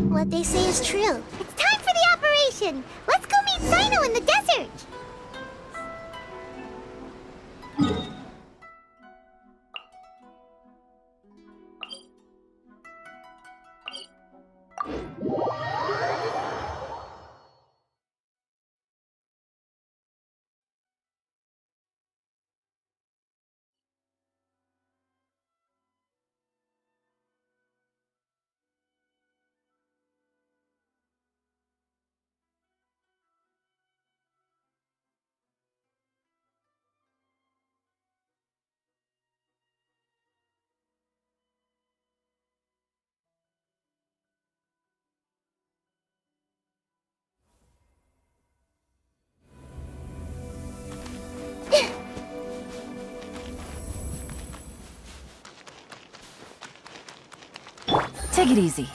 What they say is true. It's time for the operation! Let's go meet Sino in the desert! Take it easy.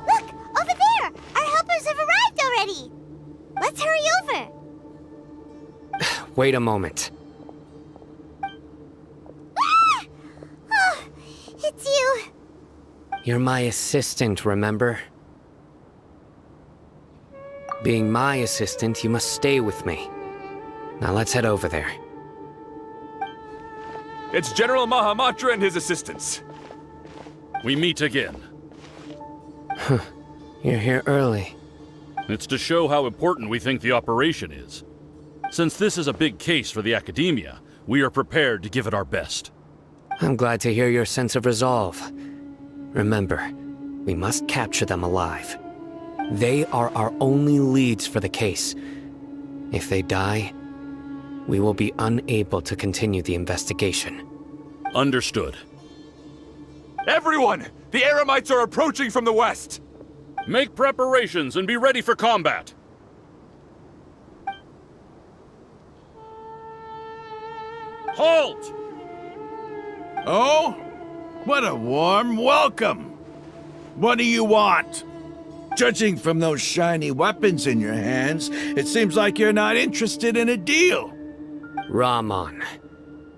Look! Over there! Our helpers have arrived already! Let's hurry over! Wait a moment. Ah! Oh, it's you! You're my assistant, remember? Being my assistant, you must stay with me. Now let's head over there. It's General Mahamatra and his assistants. We meet again. You're here early. It's to show how important we think the operation is. Since this is a big case for the Academia, we are prepared to give it our best. I'm glad to hear your sense of resolve. Remember, we must capture them alive. They are our only leads for the case. If they die, we will be unable to continue the investigation. Understood. Everyone! The Eremites are approaching from the west! Make preparations and be ready for combat. Halt! Oh? What a warm welcome! What do you want? Judging from those shiny weapons in your hands, it seems like you're not interested in a deal. Rahman,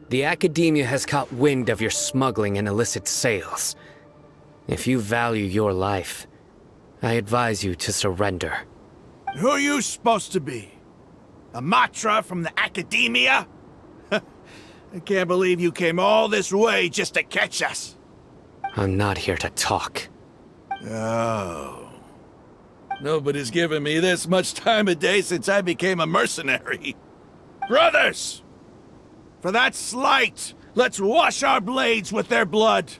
the Academia has caught wind of your smuggling and illicit sales. If you value your life, I advise you to surrender. Who are you supposed to be? A Matra from the Academia? I can't believe you came all this way just to catch us. I'm not here to talk. Oh. Nobody's given me this much time of day since I became a mercenary. Brothers! For that slight, let's wash our blades with their blood.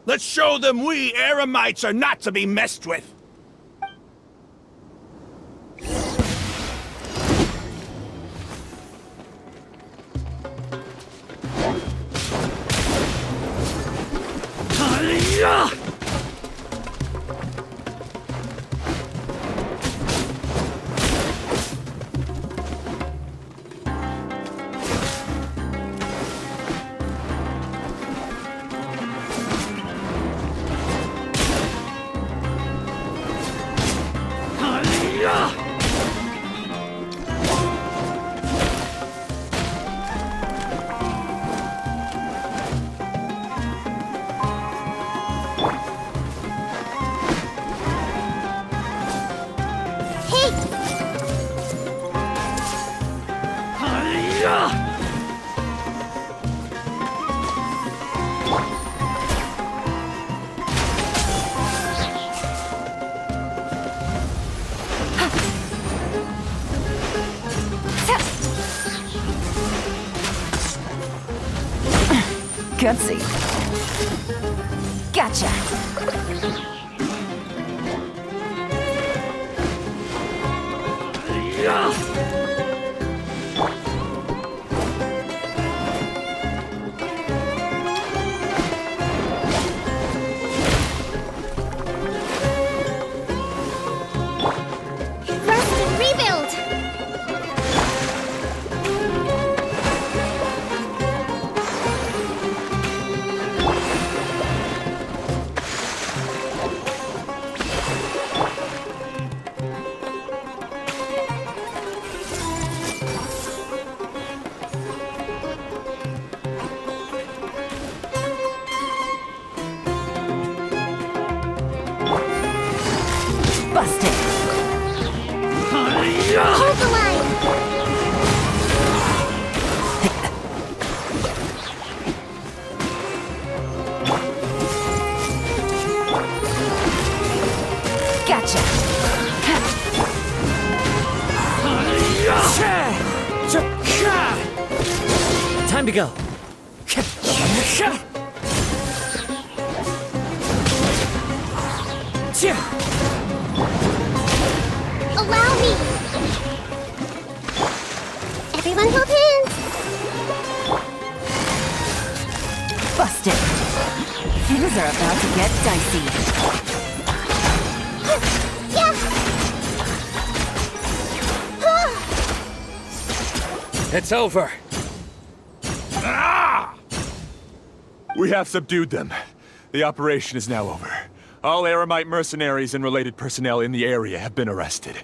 Let's show them we Eremites are not to be messed with. Gutsy. Gotcha. Rest and rebuild! Busted! Hold the line! Gotcha! Time to go. Allow me! Everyone hold hands! Busted! Things are about to get dicey. Yeah! It's over. We have subdued them. The operation is now over. All Eremite mercenaries and related personnel in the area have been arrested.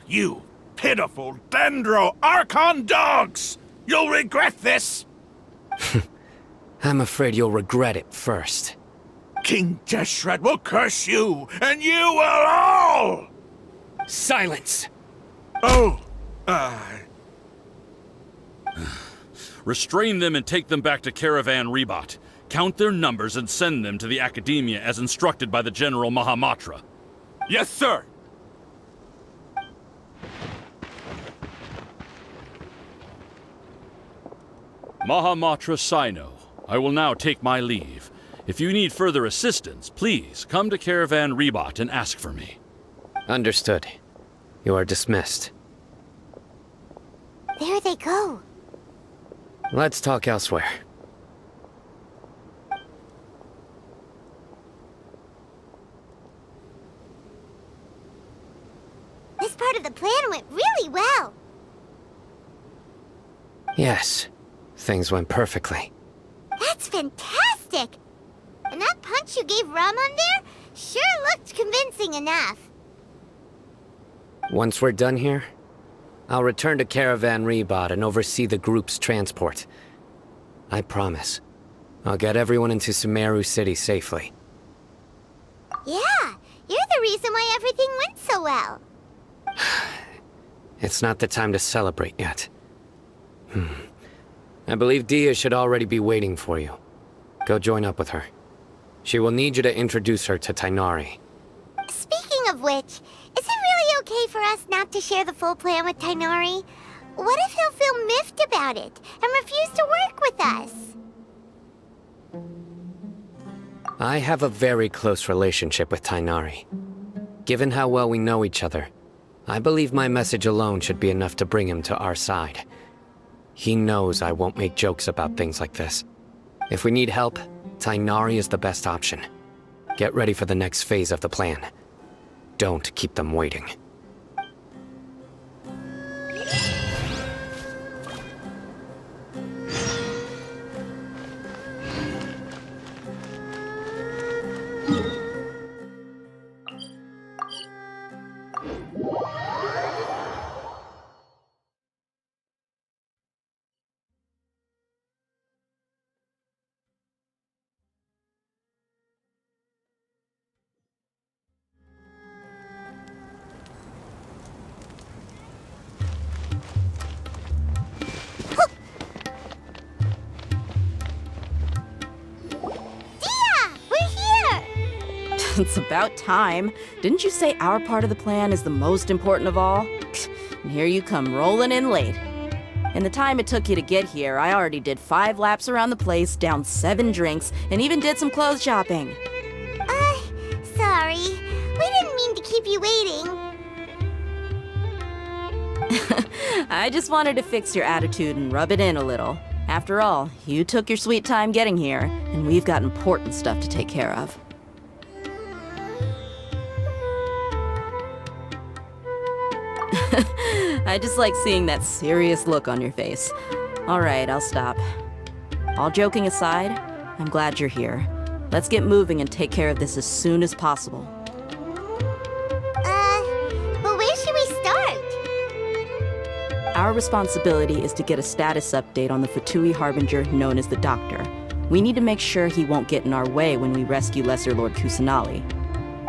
You pitiful Dendro Archon dogs! You'll regret this! I'm afraid you'll regret it first. King Deshret will curse you, and you will all! Silence! Oh, Restrain them and take them back to Caravan Rebot. Count their numbers and send them to the Academia as instructed by the General Mahamatra. Yes, sir! Mahamatra Sino, I will now take my leave. If you need further assistance, please come to Caravan Rebot and ask for me. Understood. You are dismissed. There they go. Let's talk elsewhere. This part of the plan went really well. Yes, things went perfectly. That's fantastic! And that punch you gave Ramon there sure looked convincing enough. Once we're done here, I'll return to Caravan Rebot and oversee the group's transport. I promise. I'll get everyone into Sumeru City safely. Yeah, you're the reason why everything went so well. It's not the time to celebrate yet. I believe Dia should already be waiting for you. Go join up with her. She will need you to introduce her to Tainari. Speaking of which, is it really okay for us not to share the full plan with Tainari? What if he'll feel miffed about it and refuse to work with us? I have a very close relationship with Tainari. Given how well we know each other, I believe my message alone should be enough to bring him to our side. He knows I won't make jokes about things like this. If we need help, Tainari is the best option. Get ready for the next phase of the plan. Don't keep them waiting. It's about time. Didn't you say our part of the plan is the most important of all? And here you come rolling in late. In the time it took you to get here, I already did 5 laps around the place, downed 7 drinks, and even did some clothes shopping. Sorry. We didn't mean to keep you waiting. I just wanted to fix your attitude and rub it in a little. After all, you took your sweet time getting here, and we've got important stuff to take care of. I just like seeing that serious look on your face. All right, I'll stop. All joking aside, I'm glad you're here. Let's get moving and take care of this as soon as possible. But where should we start? Our responsibility is to get a status update on the Fatui Harbinger known as the Doctor. We need to make sure he won't get in our way when we rescue Lesser Lord Kusanali.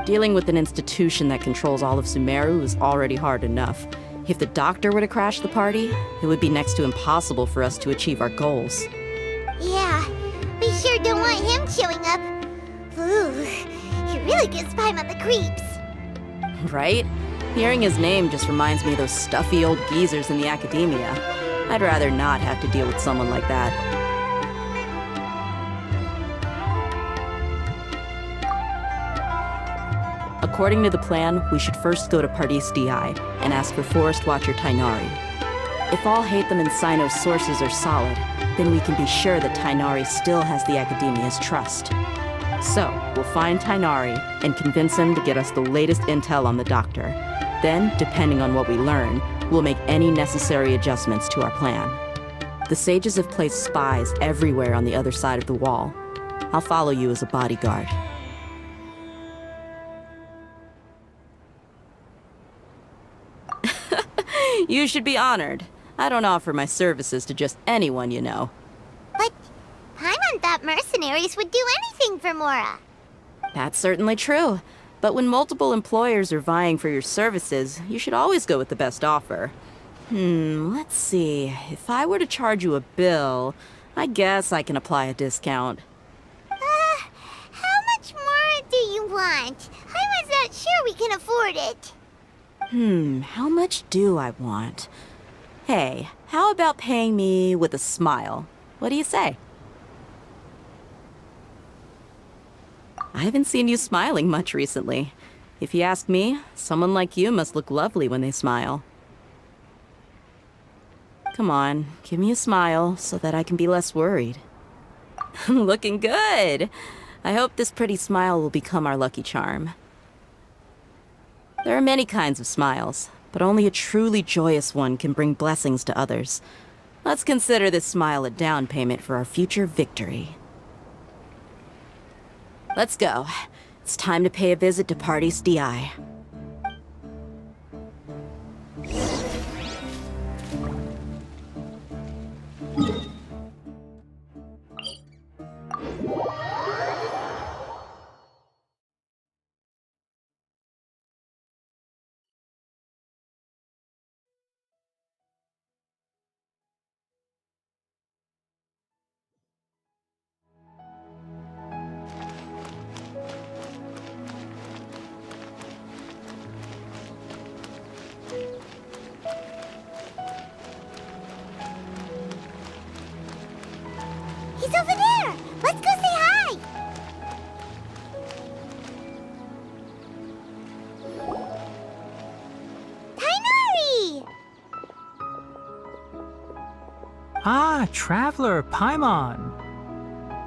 Dealing with an institution that controls all of Sumeru is already hard enough. If the doctor were to crash the party, it would be next to impossible for us to achieve our goals. Yeah, we sure don't want him showing up. Ooh, he really gives Paimon the creeps. Right? Hearing his name just reminds me of those stuffy old geezers in the academia. I'd rather not have to deal with someone like that. According to the plan, we should first go to Pardis DI and ask for Forest Watcher Tighnari. If all Hatham and Sino's sources are solid, then we can be sure that Tighnari still has the Academia's trust. So, we'll find Tighnari and convince him to get us the latest intel on the Doctor. Then, depending on what we learn, we'll make any necessary adjustments to our plan. The sages have placed spies everywhere on the other side of the wall. I'll follow you as a bodyguard. You should be honored. I don't offer my services to just anyone you know. But Paimon thought mercenaries would do anything for Mora. That's certainly true. But when multiple employers are vying for your services, you should always go with the best offer. Let's see. If I were to charge you a bill, I guess I can apply a discount. How much more do you want? I was not sure we can afford it. How much do I want? Hey, how about paying me with a smile? What do you say? I haven't seen you smiling much recently. If you ask me, someone like you must look lovely when they smile. Come on, give me a smile so that I can be less worried. Looking good! I hope this pretty smile will become our lucky charm. There are many kinds of smiles, but only a truly joyous one can bring blessings to others. Let's consider this smile a down payment for our future victory. Let's go. It's time to pay a visit to Pardis DI. He's over there! Let's go say hi! Tighnari! Ah, Traveler, Paimon.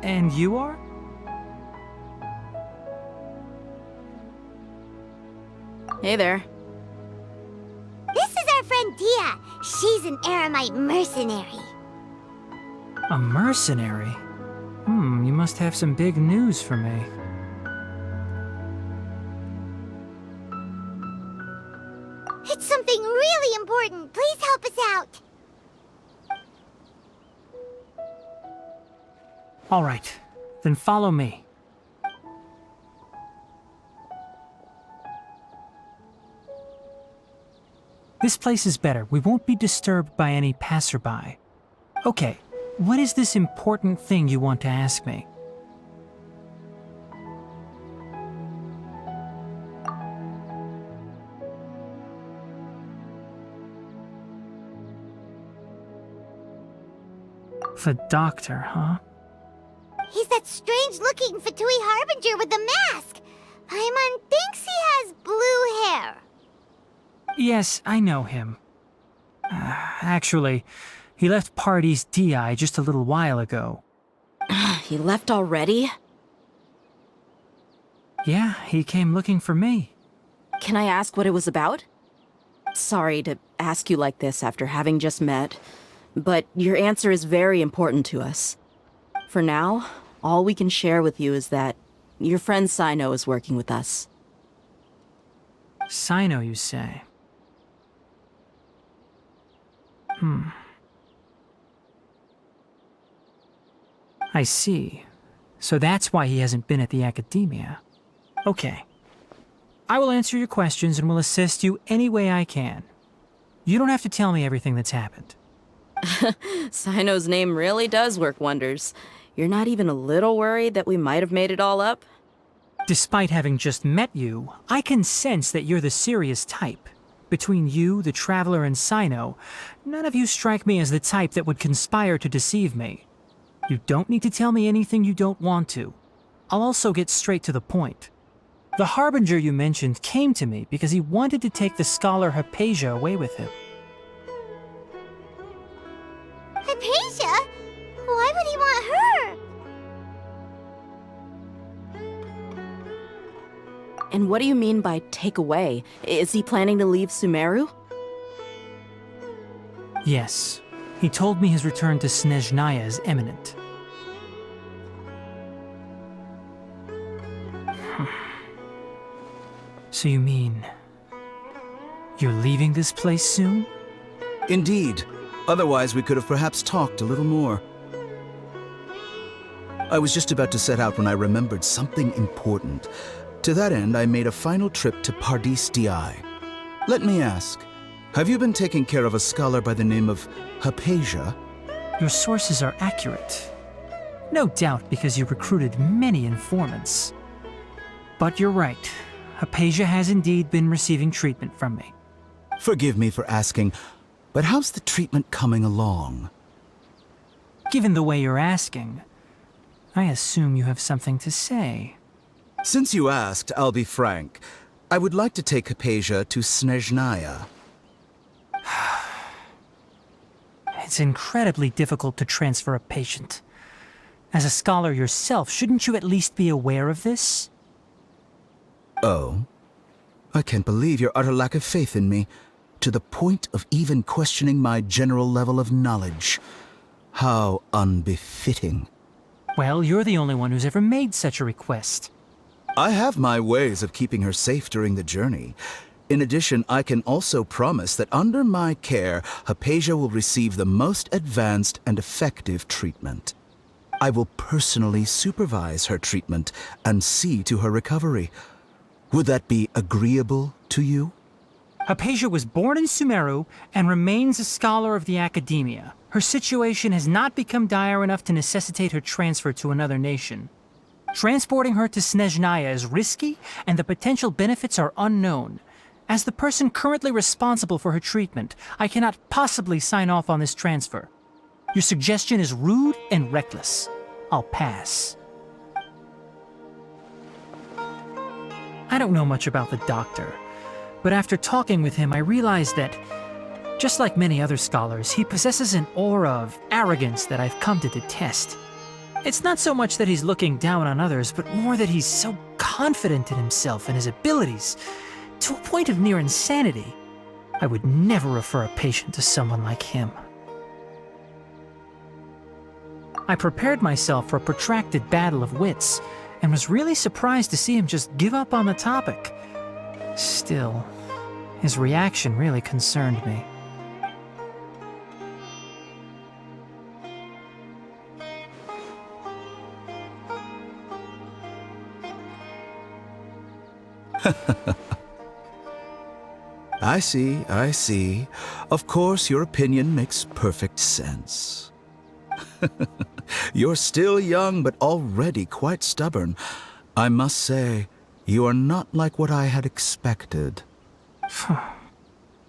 And you are? Hey there. This is our friend Dia. She's an Aramite mercenary. A mercenary? You must have some big news for me. It's something really important. Please help us out. All right, then follow me. This place is better. We won't be disturbed by any passerby. Okay, what is this important thing you want to ask me? The doctor, huh? He's that strange-looking Fatui Harbinger with the mask. Paimon thinks he has blue hair. Yes, I know him. Actually, he left Pardis DI just a little while ago. He left already? Yeah, he came looking for me. Can I ask what it was about? Sorry to ask you like this after having just met, but your answer is very important to us. For now, all we can share with you is that your friend Sino is working with us. Sino, you say? I see. So that's why he hasn't been at the academia. Okay. I will answer your questions and will assist you any way I can. You don't have to tell me everything that's happened. Sino's name really does work wonders. You're not even a little worried that we might have made it all up? Despite having just met you, I can sense that you're the serious type. Between you, the Traveler, and Sino, none of you strike me as the type that would conspire to deceive me. You don't need to tell me anything you don't want to. I'll also get straight to the point. The Harbinger you mentioned came to me because he wanted to take the scholar Hypatia away with him. Hypatia? Why would he want her? And what do you mean by take away? Is he planning to leave Sumeru? Yes. He told me his return to Snezhnaya is imminent. So you mean... you're leaving this place soon? Indeed. Otherwise, we could have perhaps talked a little more. I was just about to set out when I remembered something important. To that end, I made a final trip to Pardis Di. Let me ask, have you been taking care of a scholar by the name of Hypatia? Your sources are accurate. No doubt because you recruited many informants. But you're right. Hypatia has indeed been receiving treatment from me. Forgive me for asking, but how's the treatment coming along? Given the way you're asking, I assume you have something to say. Since you asked, I'll be frank. I would like to take Hypatia to Snezhnaya. It's incredibly difficult to transfer a patient. As a scholar yourself, shouldn't you at least be aware of this? Oh? I can't believe your utter lack of faith in me, to the point of even questioning my general level of knowledge. How unbefitting. Well, you're the only one who's ever made such a request. I have my ways of keeping her safe during the journey. In addition, I can also promise that under my care, Hypatia will receive the most advanced and effective treatment. I will personally supervise her treatment and see to her recovery. Would that be agreeable to you? Hypatia was born in Sumeru and remains a scholar of the academia. Her situation has not become dire enough to necessitate her transfer to another nation. Transporting her to Snezhnaya is risky, and the potential benefits are unknown. As the person currently responsible for her treatment, I cannot possibly sign off on this transfer. Your suggestion is rude and reckless. I'll pass. I don't know much about the doctor, but after talking with him, I realized that, just like many other scholars, he possesses an aura of arrogance that I've come to detest. It's not so much that he's looking down on others, but more that he's so confident in himself and his abilities, to a point of near insanity. I would never refer a patient to someone like him. I prepared myself for a protracted battle of wits, and was really surprised to see him just give up on the topic. Still, his reaction really concerned me. I see. Of course, your opinion makes perfect sense. You're still young, but already quite stubborn. I must say, you are not like what I had expected.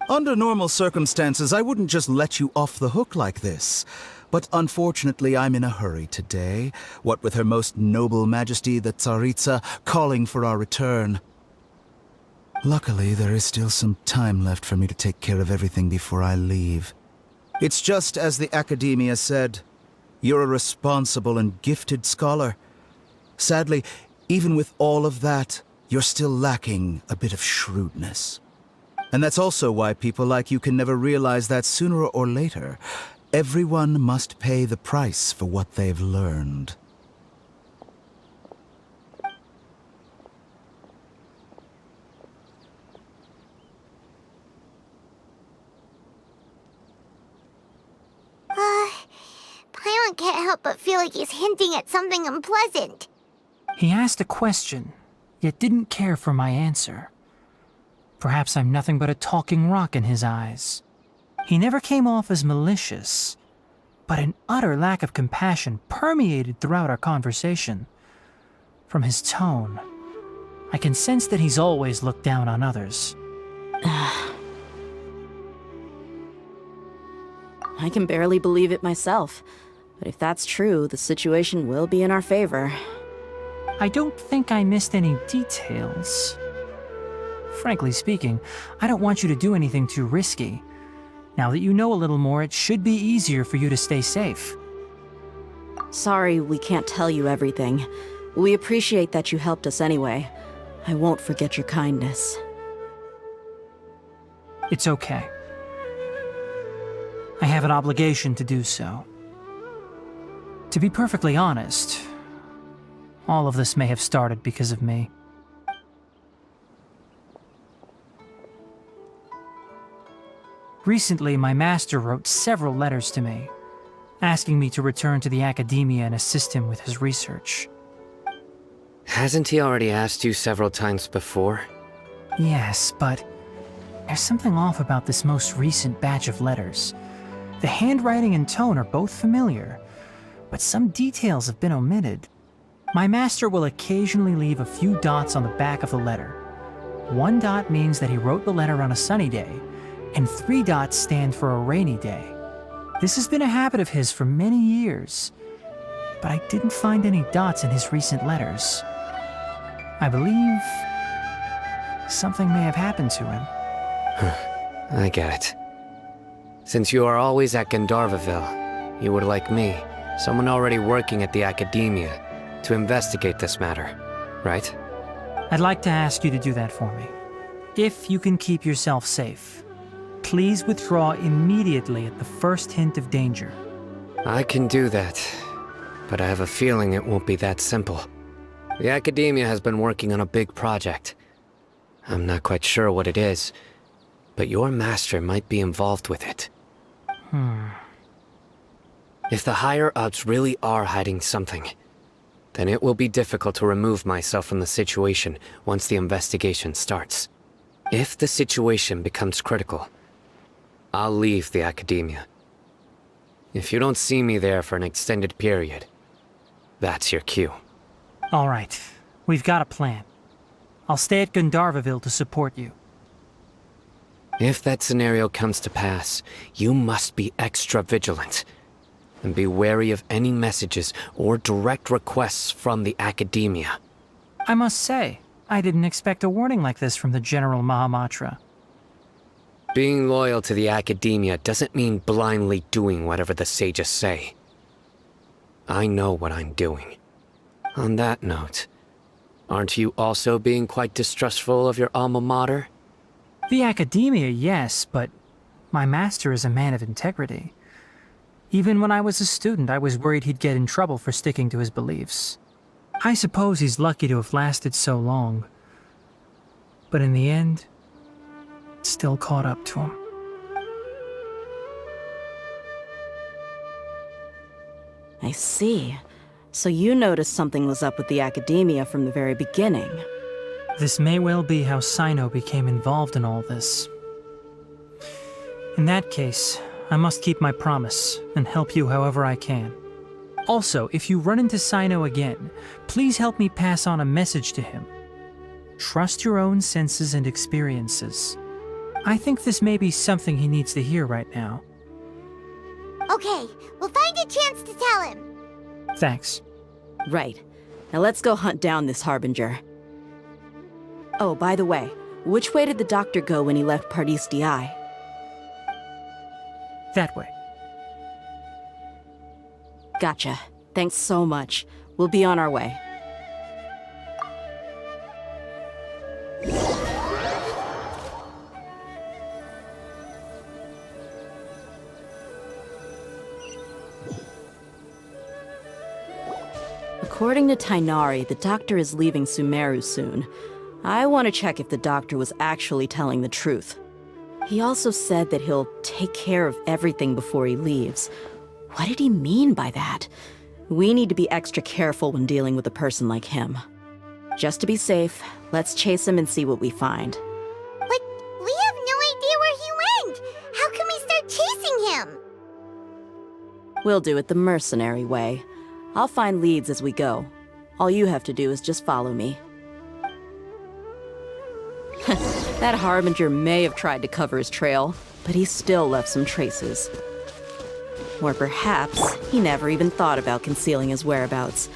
Under normal circumstances, I wouldn't just let you off the hook like this. But unfortunately, I'm in a hurry today, what with Her Most Noble Majesty the Tsaritsa calling for our return. Luckily, there is still some time left for me to take care of everything before I leave. It's just as the Academia said. You're a responsible and gifted scholar. Sadly, even with all of that, you're still lacking a bit of shrewdness. And that's also why people like you can never realize that sooner or later, everyone must pay the price for what they've learned. Paimon can't help but feel like he's hinting at something unpleasant. He asked a question, yet didn't care for my answer. perhaps I'm nothing but a talking rock in his eyes. He never came off as malicious, but an utter lack of compassion permeated throughout our conversation. From his tone, I can sense that he's always looked down on others. I can barely believe it myself. But if that's true, the situation will be in our favor. I don't think I missed any details. Frankly speaking, I don't want you to do anything too risky. Now that you know a little more, it should be easier for you to stay safe. Sorry we can't tell you everything. We appreciate that you helped us anyway. I won't forget your kindness. It's okay. I have an obligation to do so. To be perfectly honest, all of this may have started because of me. Recently, my master wrote several letters to me, asking me to return to the academia and assist him with his research. Hasn't he already asked you several times before? Yes, but there's something off about this most recent batch of letters. The handwriting and tone are both familiar, but some details have been omitted. My master will occasionally leave a few dots on the back of the letter. 1 dot means that he wrote the letter on a sunny day, and 3 dots stand for a rainy day. This has been a habit of his for many years, but I didn't find any dots in his recent letters. I believe something may have happened to him. I get it. Since you are always at Gandharvaville, you would like me, someone already working at the academia, to investigate this matter, right? I'd like to ask you to do that for me. If you can keep yourself safe, please withdraw immediately at the first hint of danger. I can do that, but I have a feeling it won't be that simple. The academia has been working on a big project. I'm not quite sure what it is, but your master might be involved with it. If the higher-ups really are hiding something, then it will be difficult to remove myself from the situation once the investigation starts. If the situation becomes critical, I'll leave the academia. If you don't see me there for an extended period, that's your cue. All right, we've got a plan. I'll stay at Gandharvaville to support you. If that scenario comes to pass, you must be extra vigilant. And be wary of any messages or direct requests from the academia. I must say, I didn't expect a warning like this from the General Mahamatra. Being loyal to the academia doesn't mean blindly doing whatever the sages say. I know what I'm doing. On that note, aren't you also being quite distrustful of your alma mater? The academia, yes, but my master is a man of integrity. Even when I was a student, I was worried he'd get in trouble for sticking to his beliefs. I suppose he's lucky to have lasted so long. But in the end, it still caught up to him. I see. So you noticed something was up with the academia from the very beginning. This may well be how Sino became involved in all this. In that case, I must keep my promise and help you however I can. Also, if you run into Sino again, please help me pass on a message to him. Trust your own senses and experiences. I think this may be something he needs to hear right now. Okay, we'll find a chance to tell him. Thanks. Right. Now let's go hunt down this Harbinger. Oh, by the way, which way did the doctor go when he left Pardis Di? That way. Gotcha. Thanks so much. We'll be on our way. According to Tainari, the doctor is leaving Sumeru soon. I want to check if the doctor was actually telling the truth. He also said that he'll take care of everything before he leaves. What did he mean by that? We need to be extra careful when dealing with a person like him. Just to be safe, let's chase him and see what we find. But We'll do it the mercenary way. I'll find leads as we go. All you have to do is just follow me. That Harbinger may have tried to cover his trail, but he still left some traces. Or perhaps he never even thought about concealing his whereabouts.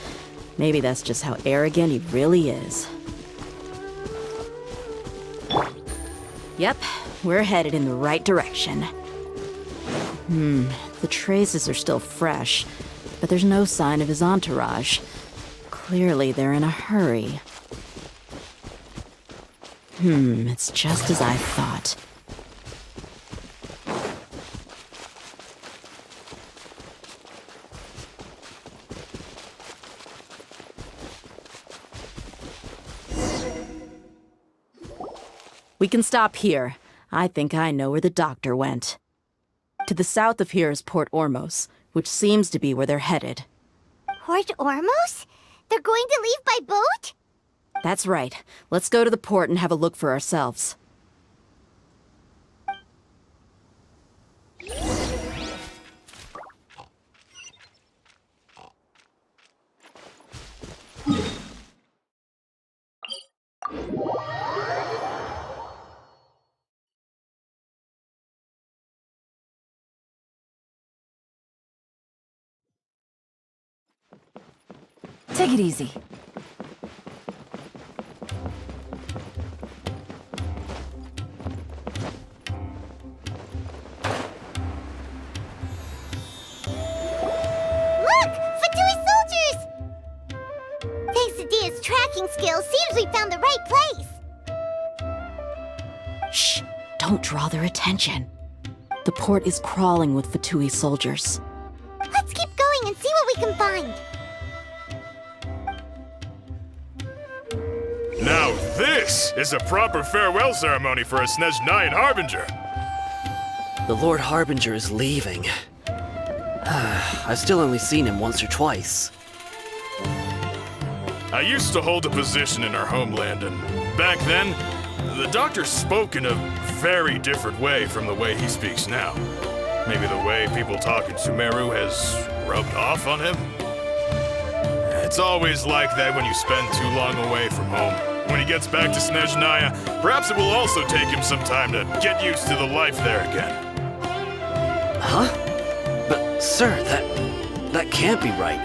Maybe that's just how arrogant he really is. Yep, we're headed in the right direction. The traces are still fresh, but there's no sign of his entourage. Clearly they're in a hurry. It's just as I thought. We can stop here. I think I know where the doctor went. To the south of here is Port Ormos, which seems to be where they're headed. Port Ormos? They're going to leave by boat? That's right. Let's go to the port and have a look for ourselves. Take it easy. Look! Fatui soldiers! Thanks to Dia's tracking skills, seems we found the right place. Shh! Don't draw their attention. The port is crawling with Fatui soldiers. Let's keep going and see what we can find. Now this is a proper farewell ceremony for a Snezhnayan Harbinger. The Lord Harbinger is leaving. I've still only seen him once or twice. I used to hold a position in our homeland, and back then, the doctor spoke in a very different way from the way he speaks now. Maybe the way people talk in Sumeru has rubbed off on him? It's always like that when you spend too long away from home. When he gets back to Snezhnaya, perhaps it will also take him some time to get used to the life there again. Huh? But, sir, that can't be right.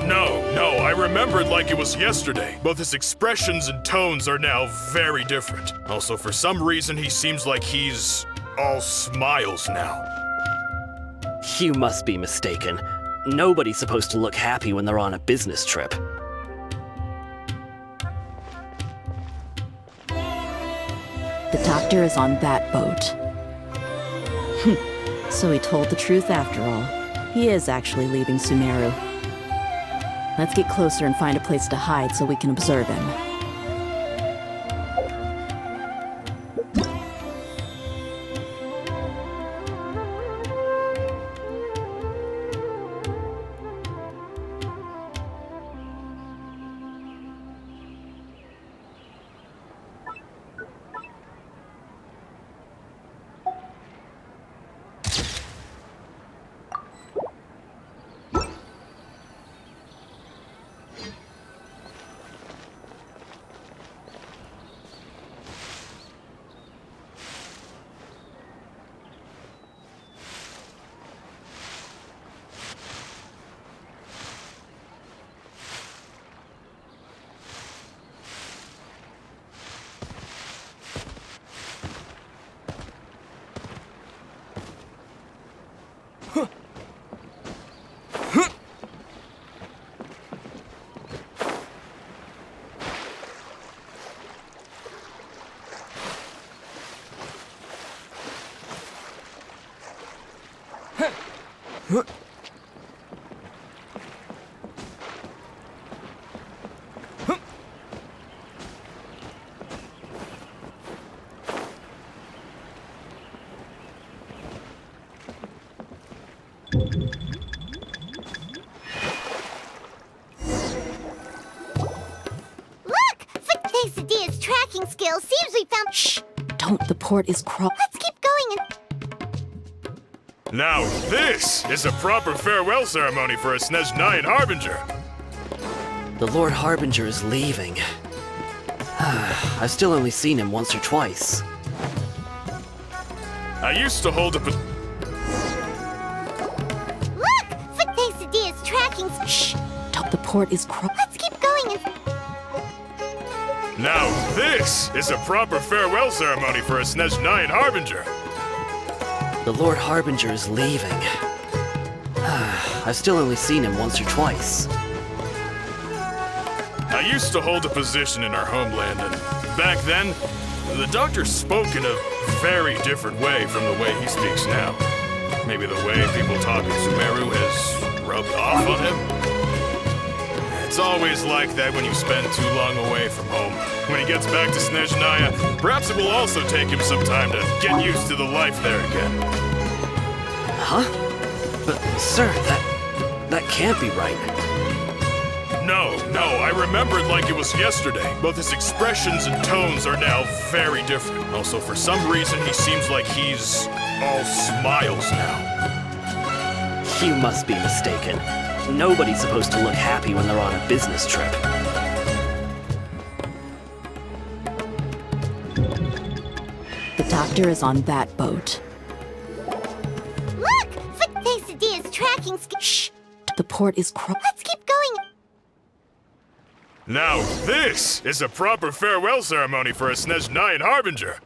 No, I remembered like it was yesterday. Both his expressions and tones are now very different. Also, for some reason, he seems like he's all smiles now. You must be mistaken. Nobody's supposed to look happy when they're on a business trip. The doctor is on that boat. So he told the truth after all. He is actually leaving Sumeru. Let's get closer and find a place to hide so we can observe him. Thanks to Dia's tracking skills, seems we found— Shh! Don't. The port is Let's keep going and— Now this is a proper farewell ceremony for a Snezhnayan Harbinger. The Lord Harbinger is leaving. I've still only seen him once or twice. I used to hold a Look! Foot Quesadilla's tracking... Shh! The port is Let's keep going and... Now this is a proper farewell ceremony for a Snezhnayan Harbinger. The Lord Harbinger is leaving. I've still only seen him once or twice. I used to hold a position in our homeland, and back then, the doctor spoke in a very different way from the way he speaks now. Maybe the way people talk in Sumeru has rubbed off on him? It's always like that when you spend too long away from home. When he gets back to Snezhnaya, perhaps it will also take him some time to get used to the life there again. Huh? But, sir, that can't be right. No, I remember it like it was yesterday. Both his expressions and tones are now very different. Also, for some reason, he seems like he's all smiles now. You must be mistaken. Nobody's supposed to look happy when they're on a business trip. The doctor is on that boat. Look! Foot Quesadilla's tracking... Shh! The port is Let's keep going. Now this is a proper farewell ceremony for a Snezhnayan Harbinger.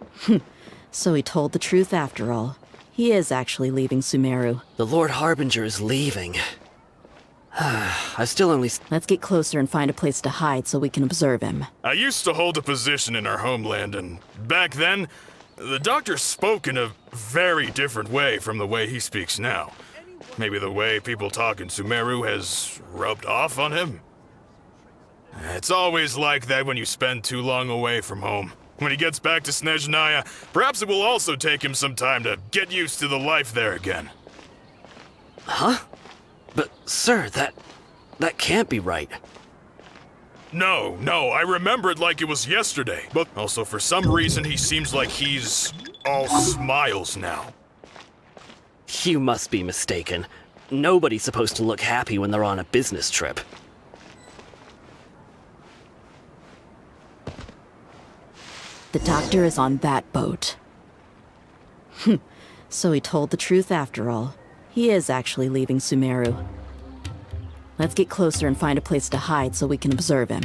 So he told the truth after all. He is actually leaving Sumeru. The Lord Harbinger is leaving. I've still only... Let's get closer and find a place to hide so we can observe him. I used to hold a position in our homeland, and back then, the doctor spoke in a very different way from the way he speaks now. Maybe the way people talk in Sumeru has rubbed off on him? It's always like that when you spend too long away from home. When he gets back to Snezhnaya, perhaps it will also take him some time to get used to the life there again. Huh? But, sir, that can't be right. No, I remember it like it was yesterday. But also, for some reason, he seems like he's all smiles now. You must be mistaken. Nobody's supposed to look happy when they're on a business trip. The doctor is on that boat. So he told the truth after all. He is actually leaving Sumeru. Let's get closer and find a place to hide so we can observe him.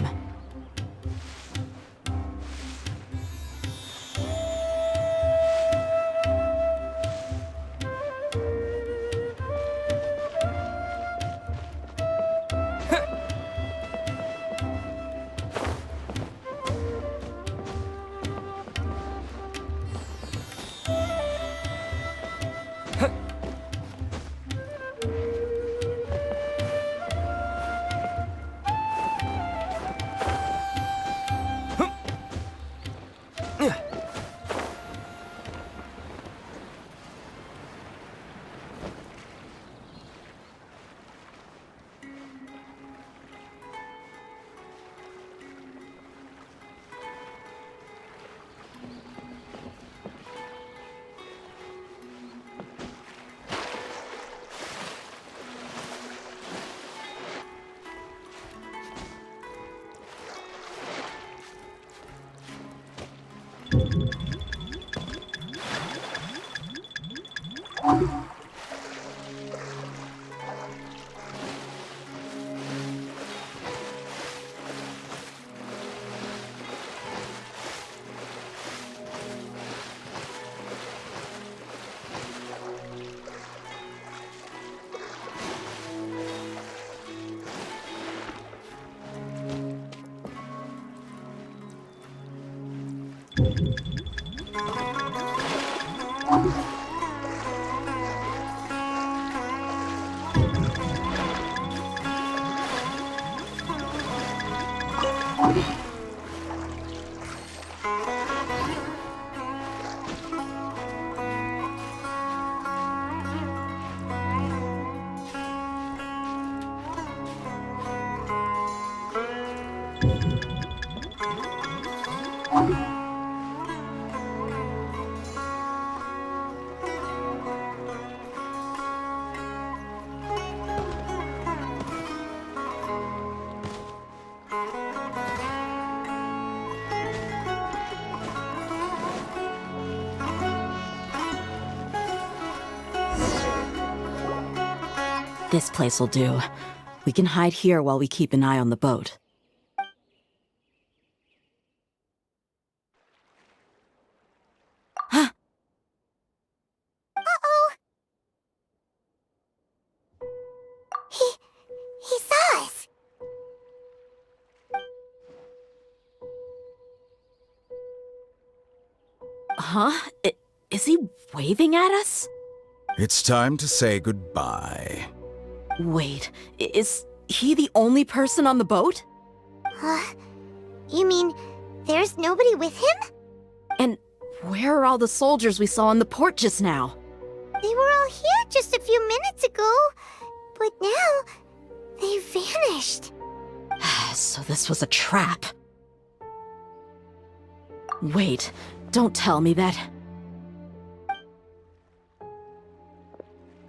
This place'll do. We can hide here while we keep an eye on the boat. Huh? Uh-oh! He saw us! Huh? Is he waving at us? It's time to say goodbye. Wait, is he the only person on the boat? You mean there's nobody with him? And where are all the soldiers we saw in the port just now? They were all here just a few minutes ago, but now they vanished. So this was a trap. Wait, don't tell me that.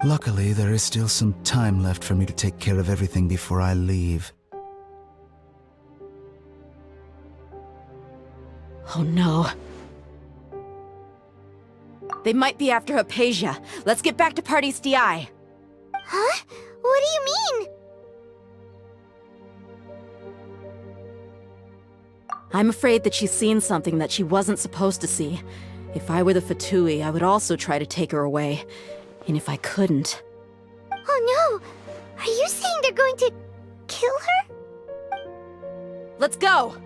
Luckily, there is still some time left for me to take care of everything before I leave. Oh no. They might be after Hypatia. Let's get back to Party's DI. Huh? What do you mean? I'm afraid that she's seen something that she wasn't supposed to see. If I were the Fatui, I would also try to take her away. And if I couldn't... Oh no! Are you saying they're going to kill her? Let's go!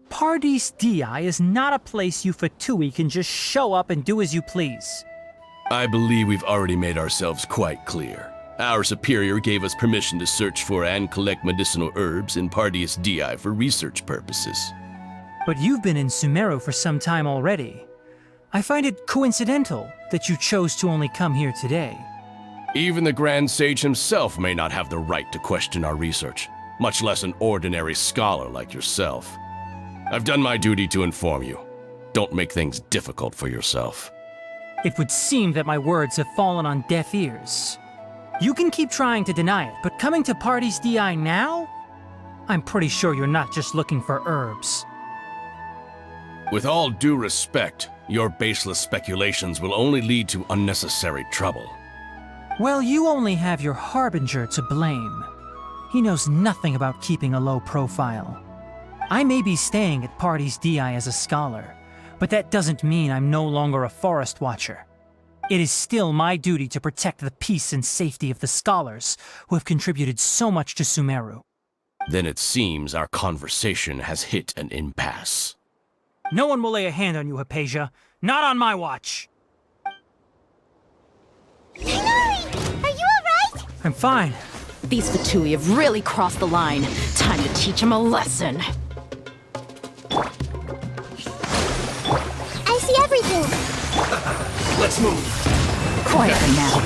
Party's DI is not a place you Fatui can just show up and do as you please. I believe we've already made ourselves quite clear. Our superior gave us permission to search for and collect medicinal herbs in Party's DI for research purposes. But you've been in Sumeru for some time already. I find it coincidental that you chose to only come here today. Even the Grand Sage himself may not have the right to question our research, much less an ordinary scholar like yourself. I've done my duty to inform you. Don't make things difficult for yourself. It would seem that my words have fallen on deaf ears. You can keep trying to deny it, but coming to Party's DI now? I'm pretty sure you're not just looking for herbs. With all due respect, your baseless speculations will only lead to unnecessary trouble. Well, you only have your Harbinger to blame. He knows nothing about keeping a low profile. I may be staying at Party's DI as a scholar, but that doesn't mean I'm no longer a forest watcher. It is still my duty to protect the peace and safety of the scholars who have contributed so much to Sumeru. Then it seems our conversation has hit an impasse. No one will lay a hand on you, Hypatia. Not on my watch. Tighnari! Are you alright? I'm fine. These Fatui have really crossed the line. Time to teach them a lesson. I see everything. Let's move. Quietly now.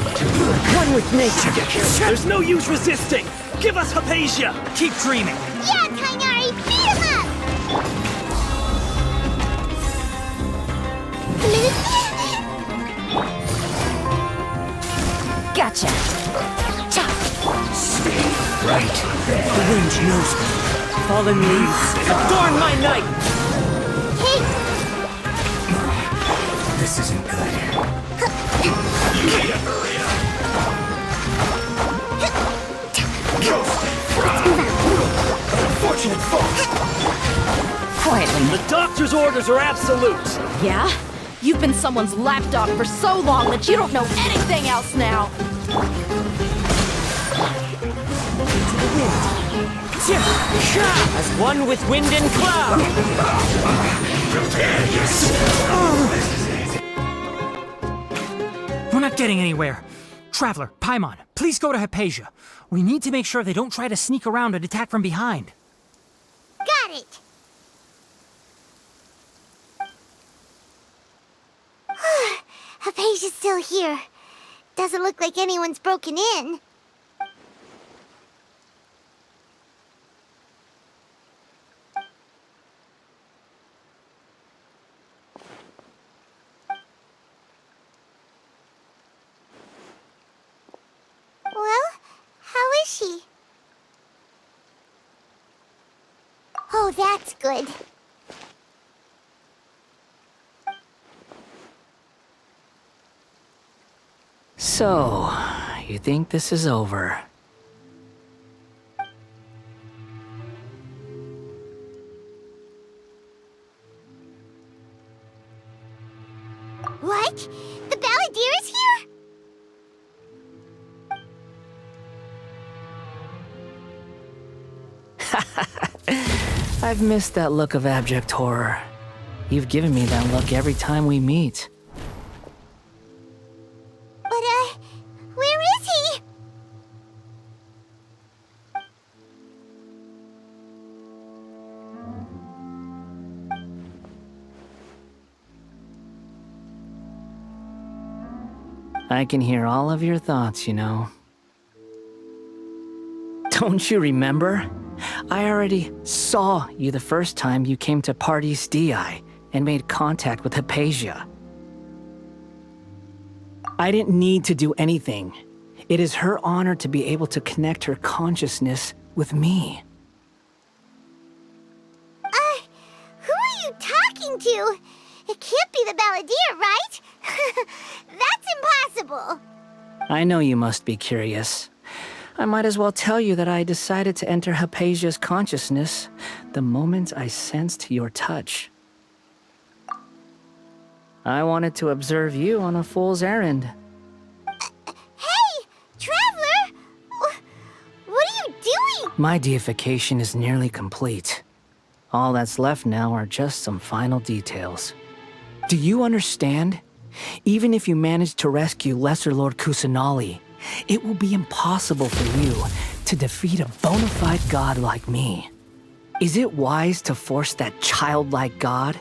One with nature. There's no use resisting. Give us Hypatia. Keep dreaming. Yeah, Tighnari, beat him up! Gotcha. Right. The wind knows me. Fallen leaves, adorn my night. Hey! This isn't good. Unfortunate folks. Quietly now. The doctor's orders are absolute. Yeah? You've been someone's lapdog for so long that you don't know anything else now. As one with wind and cloud. We're not getting anywhere. Traveler, Paimon, please go to Hypatia. We need to make sure they don't try to sneak around and attack from behind. Got it! Hypatia's still here. Doesn't look like anyone's broken in. she? Oh, that's good. So, you think this is over? What? The Balladeer is here? I've missed that look of abject horror. You've given me that look every time we meet. But, where is he? I can hear all of your thoughts, you know. Don't you remember? I already saw you the first time you came to Parties DI and made contact with Hypatia. I didn't need to do anything. It is her honor to be able to connect her consciousness with me. Who are you talking to? It can't be the Balladeer, right? That's impossible. I know you must be curious. I might as well tell you that I decided to enter Hypatia's consciousness the moment I sensed your touch. I wanted to observe you on a fool's errand. Hey, Traveler! What are you doing? My deification is nearly complete. All that's left now are just some final details. Do you understand? Even if you manage to rescue Lesser Lord Kusanali, it will be impossible for you to defeat a bona fide god like me. Is it wise to force that childlike god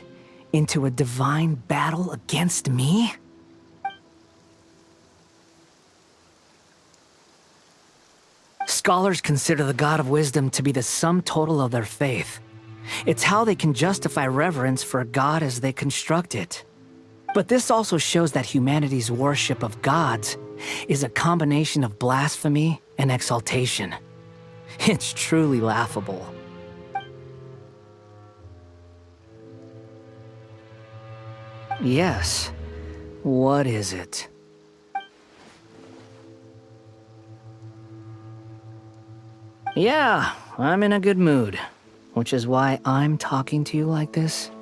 into a divine battle against me? Scholars consider the god of wisdom to be the sum total of their faith. It's how they can justify reverence for a god as they construct it. But this also shows that humanity's worship of gods is a combination of blasphemy and exaltation. It's truly laughable. Yes. What is it? Yeah, I'm in a good mood, which is why I'm talking to you like this.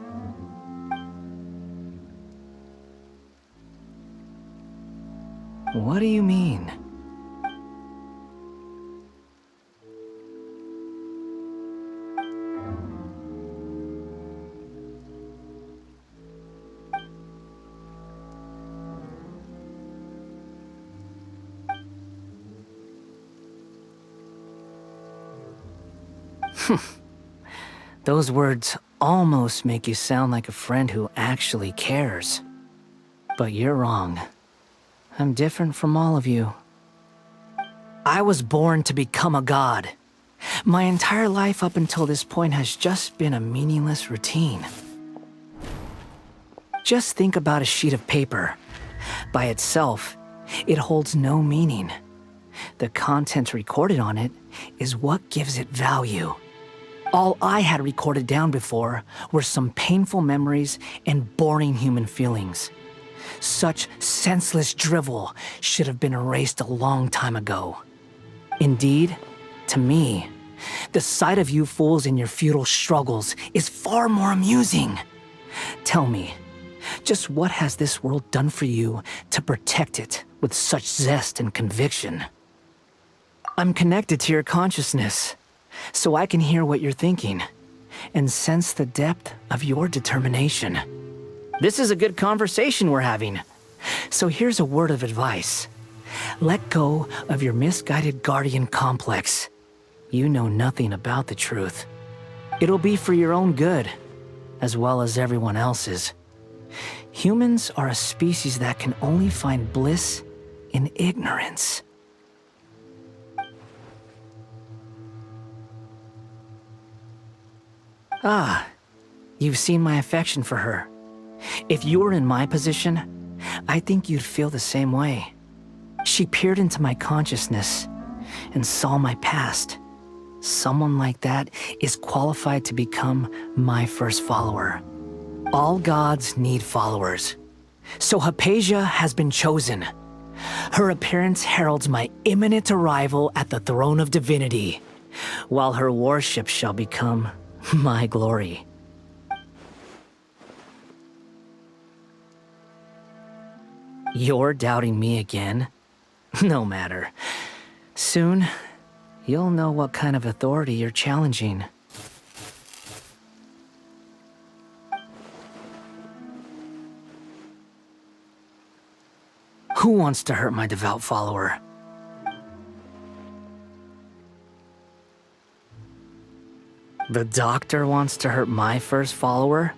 What do you mean? Those words almost make you sound like a friend who actually cares. But you're wrong. I'm different from all of you. I was born to become a god. My entire life up until this point has just been a meaningless routine. Just think about a sheet of paper. By itself, it holds no meaning. The content recorded on it is what gives it value. All I had recorded down before were some painful memories and boring human feelings. Such senseless drivel should have been erased a long time ago. Indeed, to me, the sight of you fools in your futile struggles is far more amusing. Tell me, just what has this world done for you to protect it with such zest and conviction? I'm connected to your consciousness, so I can hear what you're thinking and sense the depth of your determination. This is a good conversation we're having. So here's a word of advice. Let go of your misguided guardian complex. You know nothing about the truth. It'll be for your own good, as well as everyone else's. Humans are a species that can only find bliss in ignorance. Ah, you've seen my affection for her. If you were in my position, I think you'd feel the same way. She peered into my consciousness. and saw my past. Someone like that is qualified to become my first follower. All gods need followers. So Hypatia has been chosen. Her appearance heralds my imminent arrival at the throne of divinity, while her worship shall become my glory. You're doubting me again? No matter. Soon, you'll know what kind of authority you're challenging. Who wants to hurt my devout follower? The doctor wants to hurt my first follower?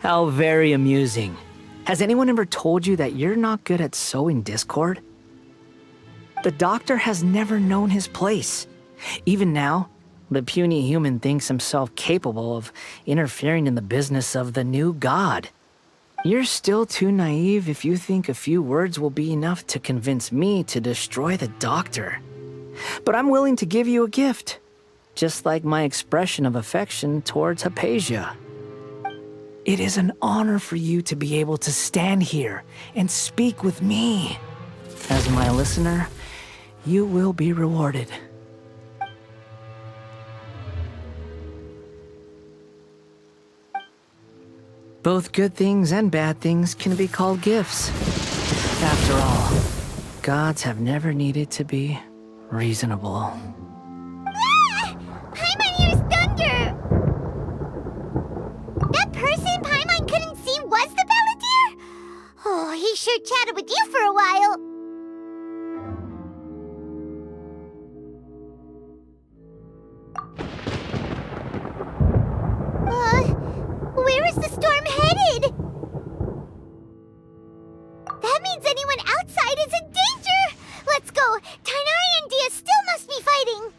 How very amusing. Has anyone ever told you that you're not good at sowing discord? The doctor has never known his place. Even now, the puny human thinks himself capable of interfering in the business of the new god. You're still too naive if you think a few words will be enough to convince me to destroy the doctor. But I'm willing to give you a gift, just like my expression of affection towards Hypatia. It is an honor for you to be able to stand here and speak with me. As my listener, you will be rewarded. Both good things and bad things can be called gifts. After all, gods have never needed to be reasonable. Ah! Paimon hears thunder! That person Paimon couldn't see was the Balladeer? Oh, he sure chatted with you for a while. Where is the storm headed? That means anyone outside is in danger! Let's go! Tighnari and Dia still must be fighting!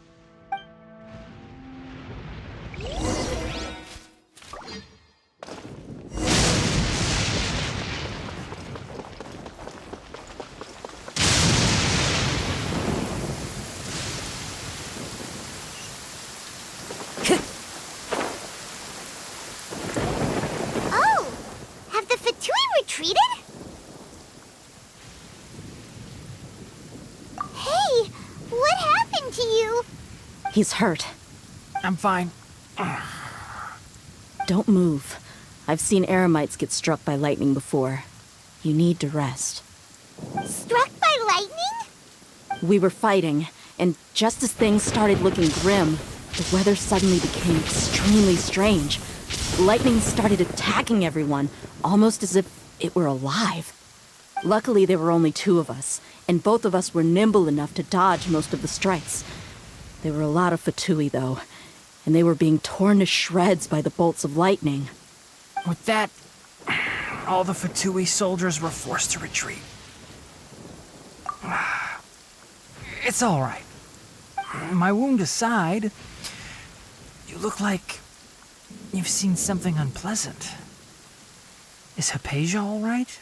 Retreated? Hey, what happened to you? He's hurt. I'm fine. Don't move. I've seen eremites get struck by lightning before. You need to rest. Struck by lightning? We were fighting, and just as things started looking grim, the weather suddenly became extremely strange. Lightning started attacking everyone, almost as if it were alive. Luckily, there were only two of us, and both of us were nimble enough to dodge most of the strikes. There were a lot of Fatui, though, and they were being torn to shreds by the bolts of lightning. With that, all the Fatui soldiers were forced to retreat. It's all right. My wound aside, you look like you've seen something unpleasant. Is Hypatia all right?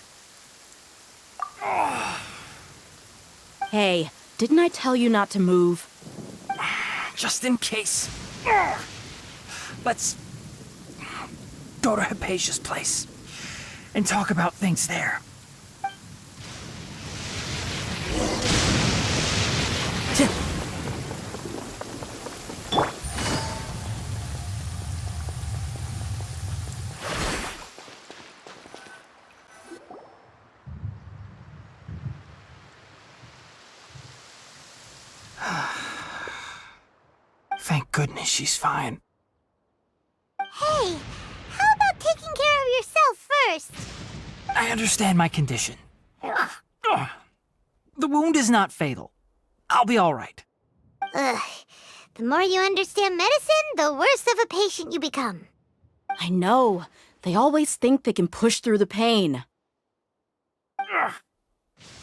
Hey, didn't I tell you not to move? Just in case. Let's go to Hypatia's place and talk about things there. Thank goodness she's fine. Hey, how about taking care of yourself first? I understand my condition. The wound is not fatal. I'll be all right. Ugh. The more you understand medicine, the worse of a patient you become. I know. They always think they can push through the pain.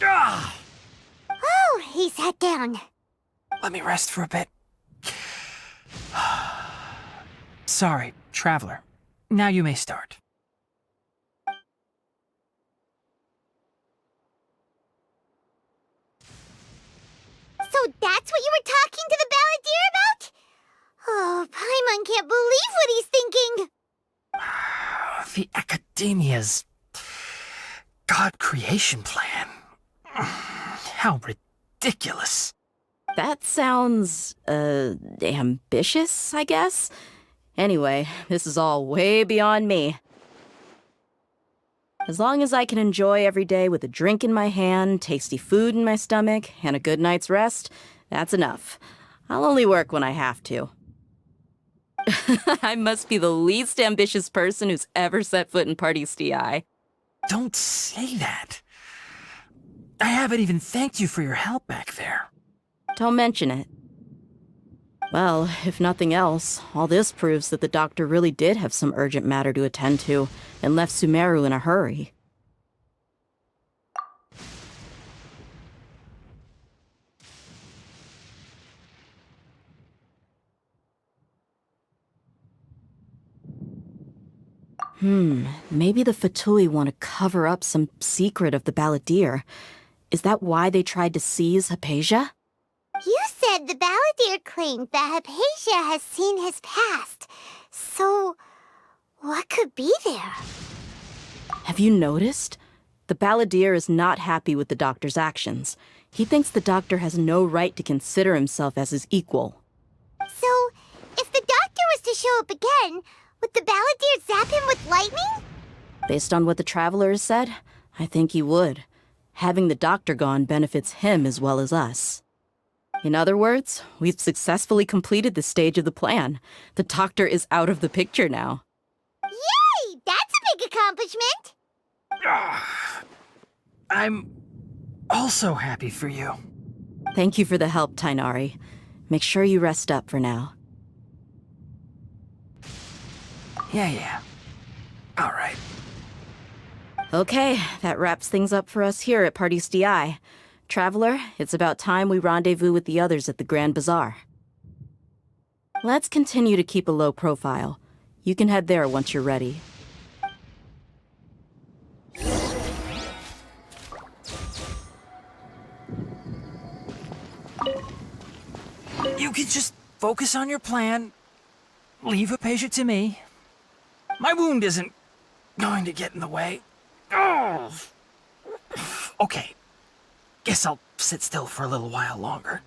Oh, he sat down. Let me rest for a bit. Sorry, traveler. Now you may start. So that's what you were talking to the balladeer about? Oh, Paimon can't believe what he's thinking! The Academia's God creation plan. How ridiculous. That sounds, ambitious, I guess? Anyway, this is all way beyond me. As long as I can enjoy every day with a drink in my hand, tasty food in my stomach, and a good night's rest, that's enough. I'll only work when I have to. I must be the least ambitious person who's ever set foot in Party's DI. Don't say that. I haven't even thanked you for your help back there. Don't mention it. Well, if nothing else, all this proves that the doctor really did have some urgent matter to attend to, and left Sumeru in a hurry. Maybe the Fatui want to cover up some secret of the balladeer. Is that why they tried to seize Hypatia? You said the balladeer claimed that Hypatia has seen his past. So, what could be there? Have you noticed? The balladeer is not happy with the doctor's actions. He thinks the doctor has no right to consider himself as his equal. So, if the doctor was to show up again, would the balladeer zap him with lightning? Based on what the traveler has said, I think he would. Having the doctor gone benefits him as well as us. In other words, we've successfully completed this stage of the plan. The doctor is out of the picture now. Yay! That's a big accomplishment! I'm also happy for you. Thank you for the help, Tainari. Make sure you rest up for now. Yeah. All right. Okay, that wraps things up for us here at Party's DI. Traveler, it's about time we rendezvous with the others at the Grand Bazaar. Let's continue to keep a low profile. You can head there once you're ready. You can just focus on your plan. Leave Hypatia to me. My wound isn't going to get in the way. Oh. Okay. Guess I'll sit still for a little while longer.